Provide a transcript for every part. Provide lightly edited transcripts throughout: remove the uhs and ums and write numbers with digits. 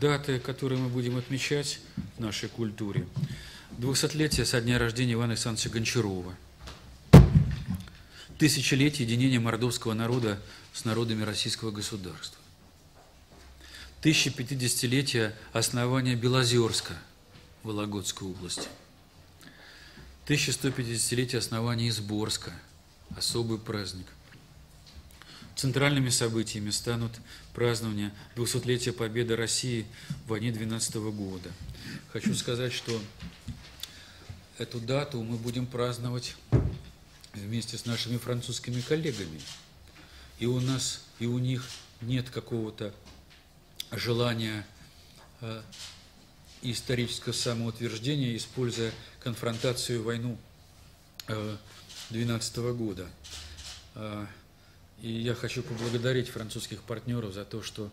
даты, которые мы будем отмечать в нашей культуре. 200-летие со дня рождения Ивана Александровича Гончарова. Тысячелетие единения мордовского народа с народами российского государства. 1050-летие основания Белозерска в Вологодской области. 1150-летие основания Изборска, особый праздник. Центральными событиями станут празднования 200-летия победы России в войне 12 года. Хочу сказать, что эту дату мы будем праздновать вместе с нашими французскими коллегами. И у нас, и у них нет какого-то желания исторического самоутверждения, используя конфронтацию, войну 12 года. И я хочу поблагодарить французских партнеров за то, что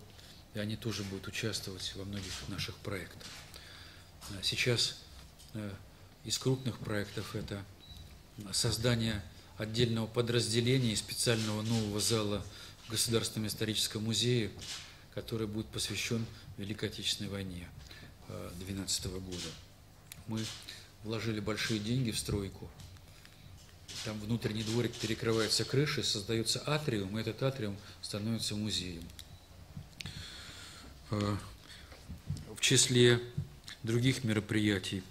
они тоже будут участвовать во многих наших проектах. Сейчас из крупных проектов это создание отдельного подразделения и специального нового зала в Государственном историческом музее, который будет посвящен Великой Отечественной войне 12 года. Мы вложили большие деньги в стройку. Там внутренний дворик перекрывается крышей, создается атриум, и этот атриум становится музеем. В числе других мероприятий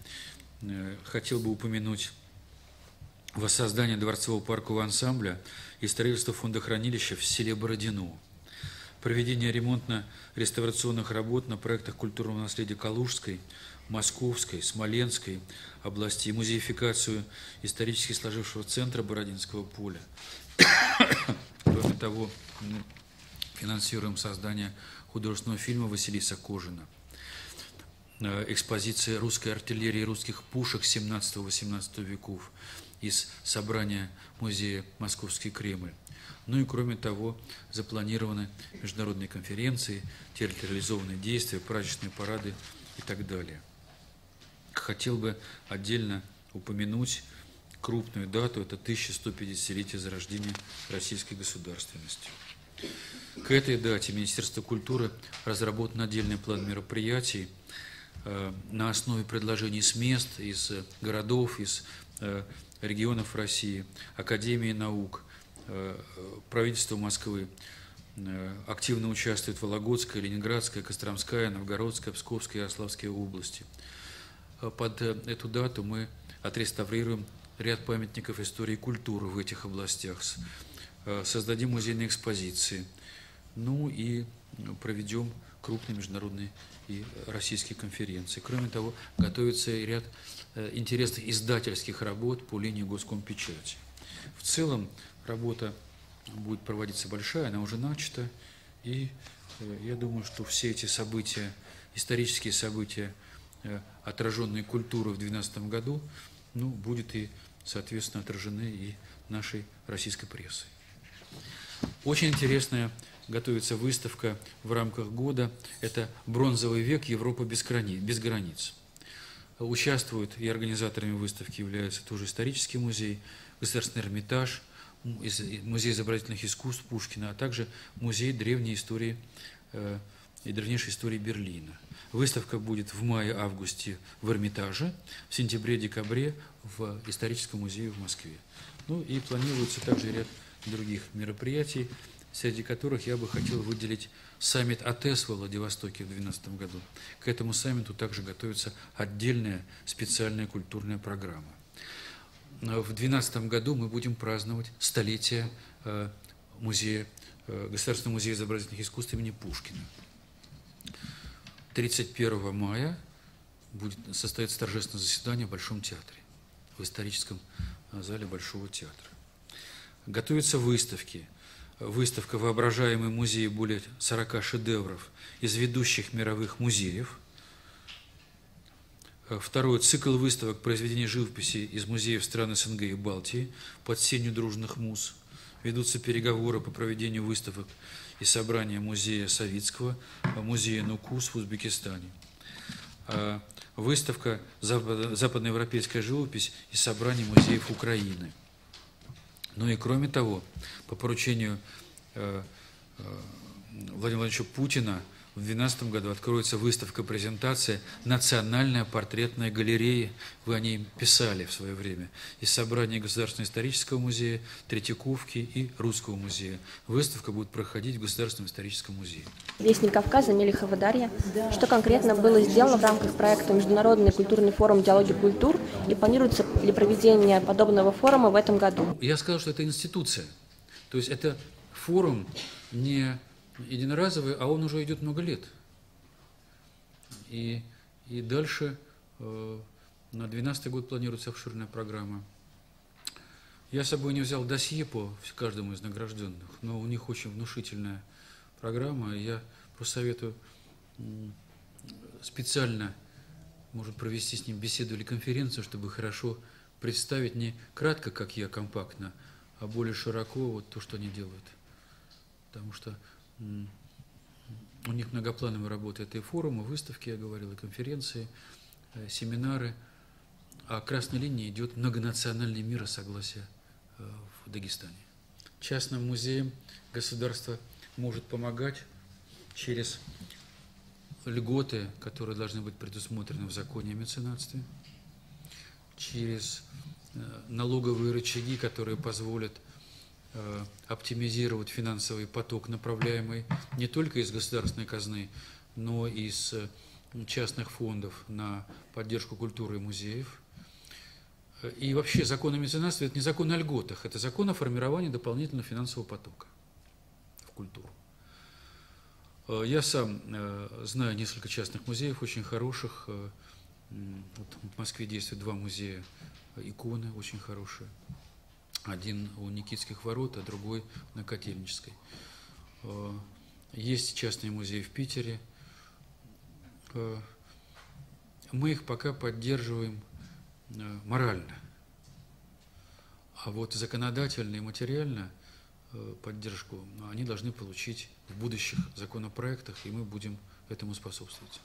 хотел бы упомянуть воссоздание дворцового паркового ансамбля и строительство фондохранилища в селе Бородино, проведение ремонтно-реставрационных работ на проектах культурного наследия Калужской, Московской, Смоленской областей, музеификацию исторически сложившегося центра Бородинского поля. Кроме того, мы финансируем создание художественного фильма Василиса Кожина, экспозиция русской артиллерии и русских пушек 17-18 веков из собрания музея «Московский Кремль». Ну и кроме того, запланированы международные конференции, территориализованные действия, праздничные парады и так далее. Хотел бы отдельно упомянуть крупную дату, это 1150-летие зарождения российской государственности. К этой дате Министерство культуры разработан отдельный план мероприятий на основе предложений с мест, из городов, из регионов России, Академии наук, правительство Москвы. Активно участвует Вологодская, Ленинградская, Костромская, Новгородская, Псковская и Ярославская области. Под эту дату мы отреставрируем ряд памятников истории и культуры в этих областях, создадим музейные экспозиции, ну и проведем крупные международные и российские конференции. Кроме того, готовится и ряд интересных издательских работ по линии Госкомпечати. В целом работа будет проводиться большая, она уже начата, и я думаю, что все эти события, исторические события, отраженные культурой в 2012 году, ну, будут и, соответственно, отражены и нашей российской прессой. Очень интересная готовится выставка в рамках года. Это «Бронзовый век. Европа без границ». Участвуют и организаторами выставки являются тоже исторический музей, Государственный Эрмитаж, музей изобразительных искусств Пушкина, а также музей древней истории и древнейшей истории Берлина. Выставка будет в мае-августе в Эрмитаже, в сентябре-декабре в историческом музее в Москве. Ну и планируется также ряд других мероприятий, среди которых я бы хотел выделить саммит АТЭС в Владивостоке в 2012 году. К этому саммиту также готовится отдельная специальная культурная программа. В 2012 году мы будем праздновать столетие Государственного музея изобразительных искусств имени Пушкина. 31 мая состоится торжественное заседание в Большом театре, в историческом зале Большого театра. Готовятся выставки. Выставка «Воображаемый музей» более 40 шедевров из ведущих мировых музеев. Второй цикл выставок произведений живописи из музеев стран СНГ и Балтии под сенью дружных муз. Ведутся переговоры по проведению выставок и собрания музея Савицкого, музея Нукус в Узбекистане. Выставка «Западноевропейская живопись» и собрание музеев Украины. Ну и кроме того, по поручению Владимира Владимировича Путина В 2012 году откроется выставка-презентация «Национальная портретная галерея». Вы о ней писали в свое время. Из собрания Государственного исторического музея, Третьяковки и Русского музея. Выставка будет проходить в Государственном историческом музее. Вестник Кавказа Мелихова Дарья. Что конкретно было сделано в рамках проекта «Международный культурный форум «Диалоги культур» и планируется ли проведение подобного форума в этом году? Я сказал, что это институция. То есть это форум не единоразовый, а он уже идет много лет. И дальше на 2012 год планируется обширная программа. Я с собой не взял досье по каждому из награжденных, но у них очень внушительная программа. И я просто советую специально, может, провести с ним беседу или конференцию, чтобы хорошо представить не кратко, как я, компактно, а более широко вот то, что они делают. Потому что у них многоплановая работа. Это и форумы, выставки, я говорил, и конференции, семинары. А красной линией идет многонациональный мир и согласие в Дагестане. Частным музеям государство может помогать через льготы, которые должны быть предусмотрены в законе о меценатстве, через налоговые рычаги, которые позволят оптимизировать финансовый поток, направляемый не только из государственной казны, но и из частных фондов на поддержку культуры и музеев. И вообще закон о меценатстве – это не закон о льготах, это закон о формировании дополнительного финансового потока в культуру. Я сам знаю несколько частных музеев, очень хороших. Вот в Москве действуют 2 музея иконы, очень хорошие. Один у Никитских ворот, а другой на Котельнической. Есть частные музеи в Питере. Мы их пока поддерживаем морально. А вот законодательно и материально поддержку они должны получить в будущих законопроектах, и мы будем этому способствовать.